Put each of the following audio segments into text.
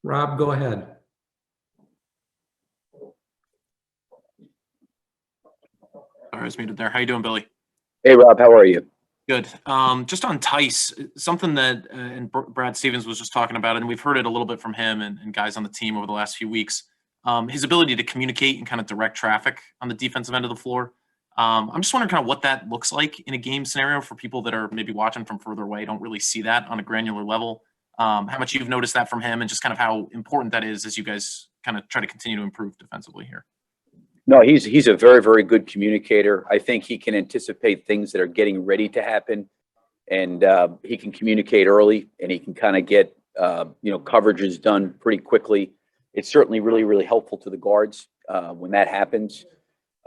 Rob, go ahead. I was muted there. How you doing, Billy? Hey, Rob, how are you? Good. Just on Theis, something that and Brad Stevens was just talking about, and we've heard it a little bit from him and guys on the team over the last few weeks. His ability to communicate and kind of direct traffic on the defensive end of the floor. I'm just wondering kind of what that looks like in a game scenario for people that are maybe watching from further away, don't really see that on a granular level. How much you've noticed that from him and just kind of how important that is as you guys kind of try to continue to improve defensively here. No, he's a very, very good communicator. I think he can anticipate things that are getting ready to happen, and he can communicate early, and he can kind of get coverages done pretty quickly. It's certainly really, really helpful to the guards when that happens.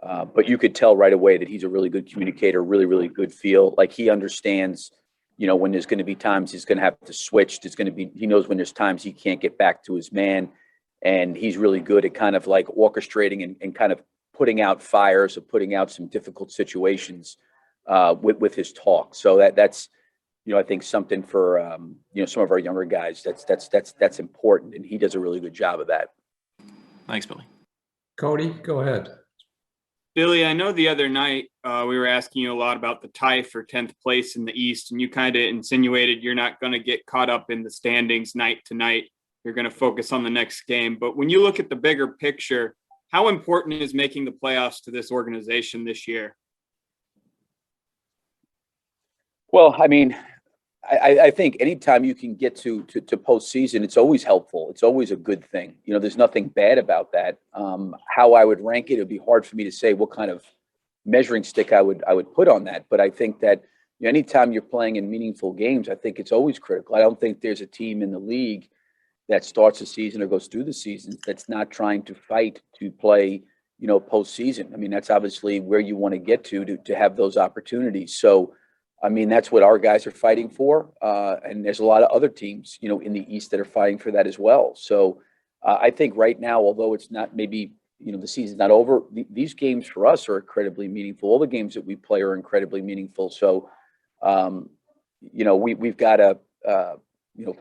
But you could tell right away that he's a really good communicator, really, really good feel. Like he understands, when there's going to be times he's going to have to switch. He knows when there's times he can't get back to his man. And he's really good at kind of like orchestrating and kind of putting out fires or putting out some difficult situations with his talk. So that's I think something for some of our younger guys that's important, and he does a really good job of that. Thanks, Billy. Cody, go ahead. Billy, I know the other night we were asking you a lot about the tie for 10th place in the East, and you kind of insinuated you're not going to get caught up in the standings night to night. You're going to focus on the next game. But when you look at the bigger picture, how important is making the playoffs to this organization this year? Well, I mean, I think anytime you can get to postseason, it's always helpful. It's always a good thing. There's nothing bad about that. How I would rank it would be hard for me to say what kind of measuring stick I would put on that. But I think that anytime you're playing in meaningful games, I think it's always critical. I don't think there's a team in the league that starts the season or goes through the season that's not trying to fight to play, postseason. I mean, that's obviously where you want to get to have those opportunities. So, I mean, that's what our guys are fighting for. And there's a lot of other teams, in the East that are fighting for that as well. So I think right now, although it's not maybe, the season's not over, these games for us are incredibly meaningful. All the games that we play are incredibly meaningful. So, we've got to,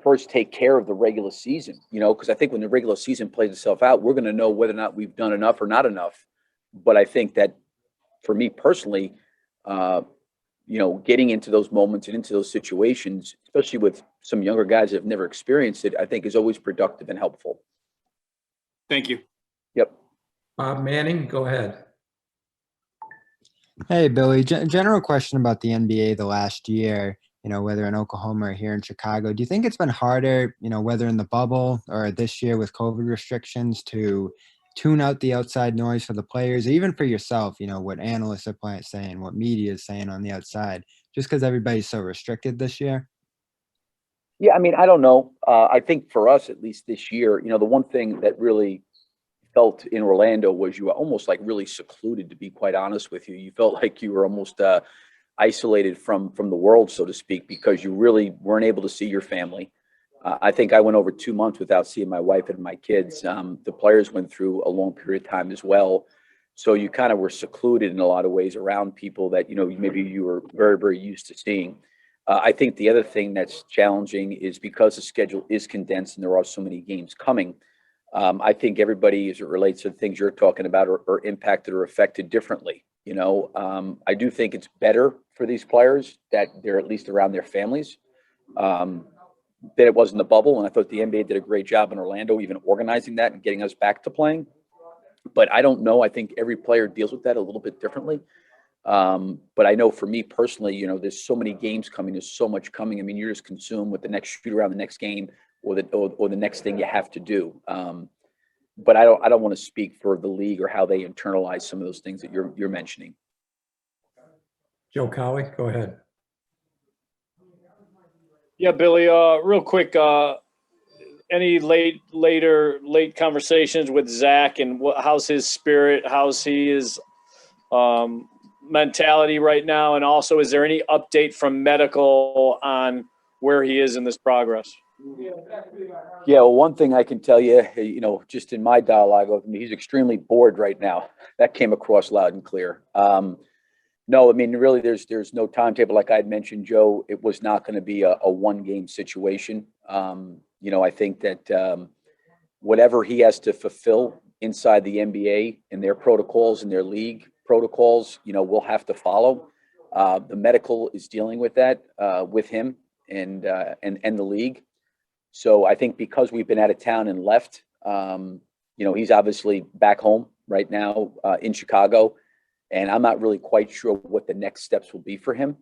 first take care of the regular season, because I think when the regular season plays itself out, we're going to know whether or not we've done enough or not enough. But I think that for me personally, getting into those moments and into those situations, especially with some younger guys that have never experienced it, I think is always productive and helpful. Thank you. Yep. Bob Manning, go ahead. Hey, Billy, general question about the NBA the last year, whether in Oklahoma or here in Chicago. Do you think it's been harder, whether in the bubble or this year with COVID restrictions, to tune out the outside noise for the players, or even for yourself, what analysts are saying, what media is saying on the outside, just because everybody's so restricted this year? Yeah, I mean, I don't know. I think for us, at least this year, the one thing that really felt in Orlando was you were almost like really secluded, to be quite honest with you. You felt like you were almost isolated from the world, so to speak, because you really weren't able to see your family. I think I went over 2 months without seeing my wife and my kids. The players went through a long period of time as well. So you kind of were secluded in a lot of ways around people that, maybe you were very, very used to seeing. I think the other thing that's challenging is because the schedule is condensed and there are so many games coming. I think everybody, as it relates to the things you're talking about, are impacted or affected differently. I do think it's better for these players that they're at least around their families than it was in the bubble. And I thought the NBA did a great job in Orlando, even organizing that and getting us back to playing. But I don't know. I think every player deals with that a little bit differently. But I know for me personally, there's so many games coming. There's so much coming. I mean, you're just consumed with the next shoot around the next game or the next thing you have to do. But I don't want to speak for the league or how they internalize some of those things that you're mentioning. Joe Cowie, go ahead. Yeah, Billy, real quick, any late conversations with Zach, and how's his spirit? How's his mentality right now? And also, is there any update from medical on where he is in this progress? Yeah, well, one thing I can tell you, just in my dialogue with him, he's extremely bored right now. That came across loud and clear. No, I mean, really, there's no timetable. Like I had mentioned, Joe, it was not going to be a one-game situation. I think that, whatever he has to fulfill inside the NBA and their protocols and their league protocols, we'll have to follow. The medical is dealing with that with him and the league. So I think because we've been out of town and left, he's obviously back home right now in Chicago, and I'm not really quite sure what the next steps will be for him.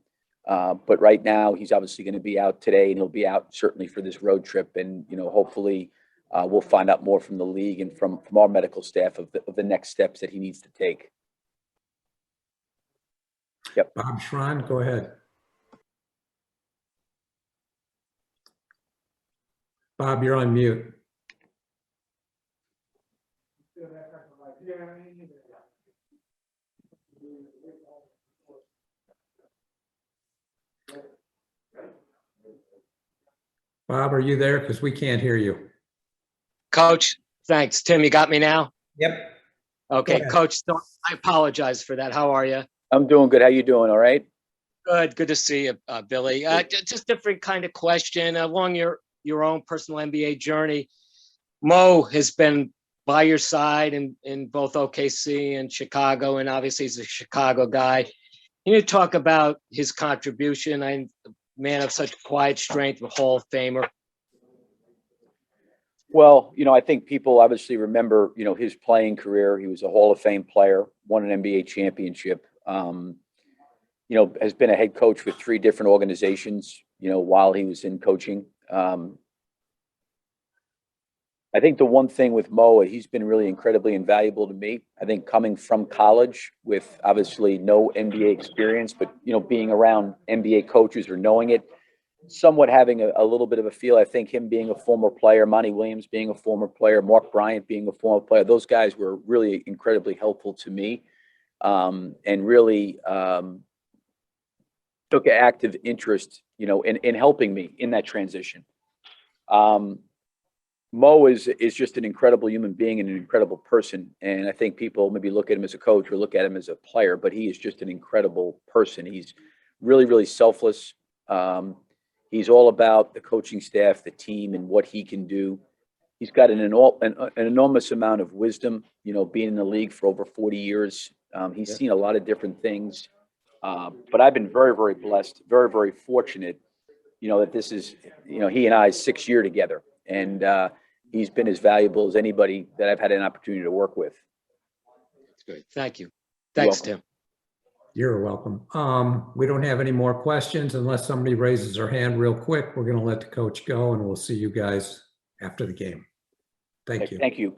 But right now he's obviously going to be out today, and he'll be out certainly for this road trip. And, hopefully we'll find out more from the league and from our medical staff of the next steps that he needs to take. Yep. Bob Schron, go ahead. Bob, you're on mute. Bob, are you there? Because we can't hear you. Coach, thanks. Tim, you got me now? Yep. Okay, ahead. Coach, so I apologize for that. How are you? I'm doing good. How you doing? All right. Good. Good to see you, Billy. Just different kind of question. Along your own personal NBA journey, Mo has been by your side in both OKC and Chicago, and obviously he's a Chicago guy. Can you talk about his contribution? I'm a man of such quiet strength, a Hall of Famer. Well, I think people obviously remember, his playing career. He was a Hall of Fame player, won an NBA championship, has been a head coach with 3 different organizations, while he was in coaching. I think the one thing with Mo, he's been really incredibly invaluable to me. I think coming from college with obviously no NBA experience, but, being around NBA coaches or knowing it, somewhat having a little bit of a feel. I think him being a former player, Monty Williams being a former player, Mark Bryant being a former player, those guys were really incredibly helpful to me, and really took an active interest, in helping me in that transition. Mo is just an incredible human being and an incredible person. And I think people maybe look at him as a coach or look at him as a player, but he is just an incredible person. He's really, really selfless. He's all about the coaching staff, the team, and what he can do. He's got an enormous amount of wisdom, being in the league for over 40 years. He's seen a lot of different things. But I've been very, very blessed, very, very fortunate, that this is, he and I's 6th year together. And he's been as valuable as anybody that I've had an opportunity to work with. Good. Thank you. Thanks, Tim. You're welcome. We don't have any more questions unless somebody raises their hand real quick. We're going to let the coach go, and we'll see you guys after the game. Thank you. Thank you.